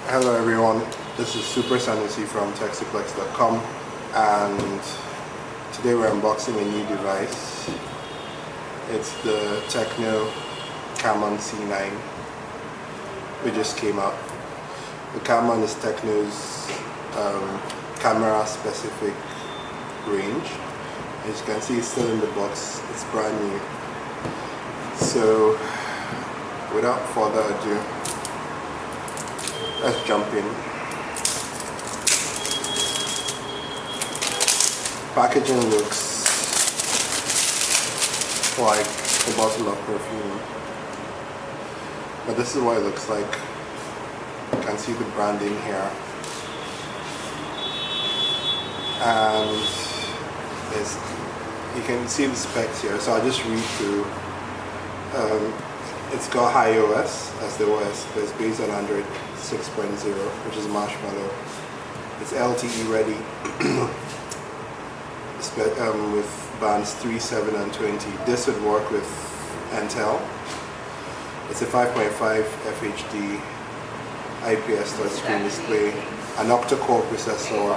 Hello everyone, this is Super Sanusi from Techsuplex.com, and today we're unboxing a new device. It's the Tecno Camon C9, which just came out. The Camon is Tecno's camera specific range. As you can see, it's still in the box, it's brand new. So without further ado, let's jump in. Packaging looks like a bottle of perfume, but this is what it looks like. You can see the branding here, and you can see the specs here, so I'll just read through. It's got high OS as the OS, but it's based on Android 6.0, which is Marshmallow. It's LTE ready with bands 3, 7, and 20. This would work with Intel. It's a 5.5 FHD IPS touchscreen display, an octa-core processor,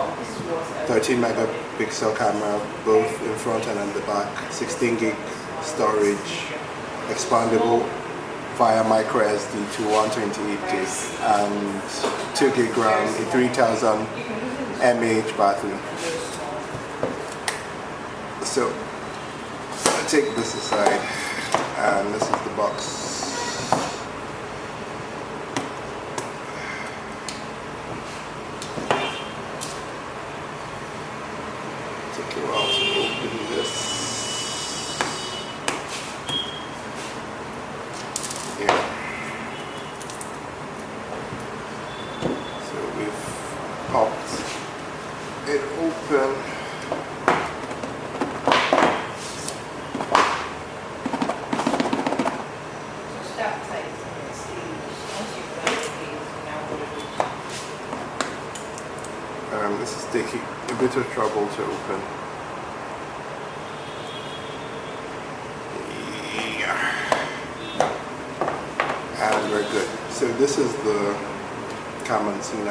13 megapixel camera both in front and in the back, 16 gig storage, expandable via micro SD to 128 gig, and 2 gig RAM, a 3000 mAh battery. So I'll take this aside, and this is the box. Take a while to open this. Yeah. So we've popped it open. This is taking a bit of trouble to open. Yeah. And we're good. So this is the Camon C9.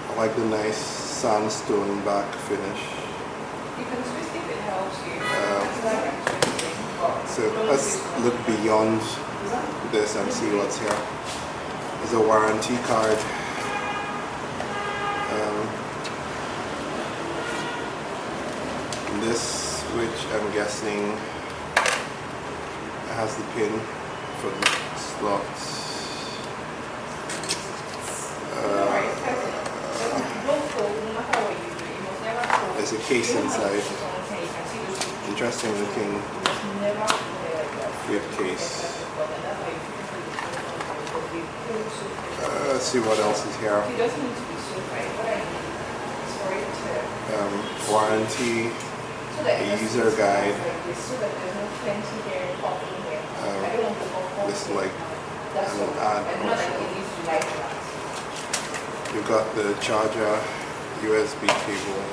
I like the nice sandstone back finish. You can twist if it helps you. So let's look beyond this and see what's here. There's a warranty card. This, which I'm guessing has the pin for the slots. There's a case inside. Interesting looking good case. Let's see what else is here. Warranty, a user guide. This is like an ad also. You've got the charger, USB cable,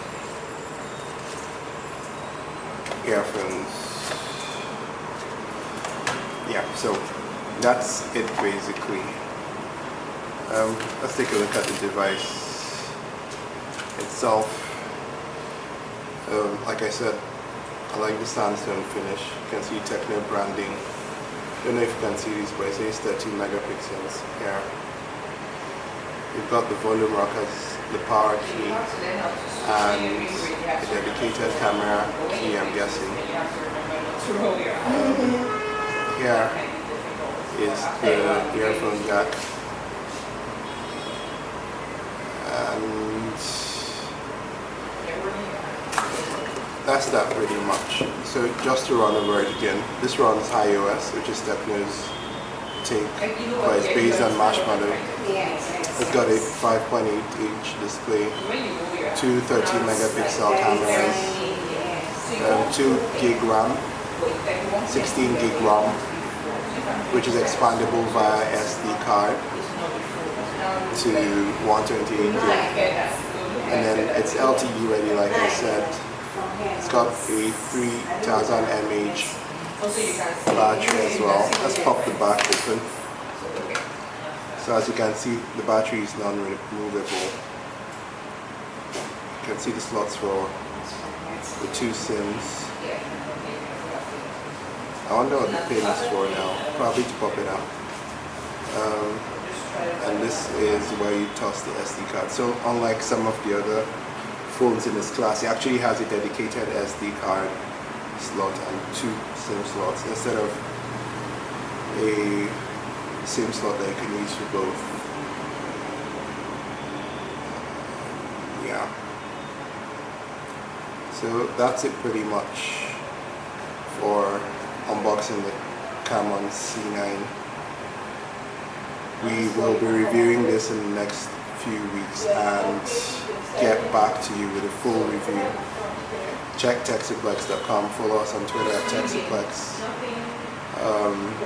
earphones. Yeah, so that's it basically. Let's take a look at the device itself. Like I said, I like the sandstone finish. You can see Tecno branding. Don't know if you can see this, but it says 13 megapixels here. You've got the volume rockers, the power key, and a dedicated camera key, I'm guessing. Here is the earphone jack. And that's that pretty much. So just to run over it again, this runs iOS, which is Tecno's take, but it's based on Marshmallow. It's got a 5.8-inch display, two 13 megapixel cameras, 2 gig RAM, 16 gig ROM, which is expandable via SD card to 128 gig, and then it's LTE ready, like I said. It's got a 3000 mAh battery as well. Let's pop the back open. So as you can see, the battery is non-removable. You can see the slots for the 2 SIMs. I wonder what the pin is for now. Probably to pop it out. And this is where you toss the SD card. So unlike some of the other phones in this class, it actually has a dedicated SD card slot and 2 SIM slots instead of a SIM slot that you can use for both. Yeah. So that's it pretty much for unboxing the Camon C9. We will be reviewing this in the next few weeks and get back to you with a full review. Check Techsuplex.com, follow us on Twitter at Techsuplex,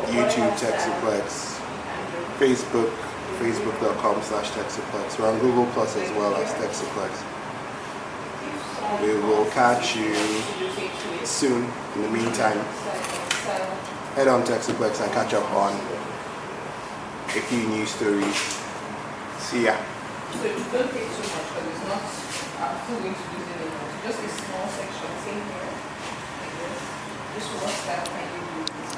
YouTube Techsuplex, Facebook, facebook.com/Techsuplex. We're on Google Plus as well as Techsuplex. We will catch you soon. In the meantime, head on Techsuplex and catch up on a few news stories. See ya. So don't take too much because it's not full introducing anymore. Just a small section, same here, like this. Just watch that and you do this.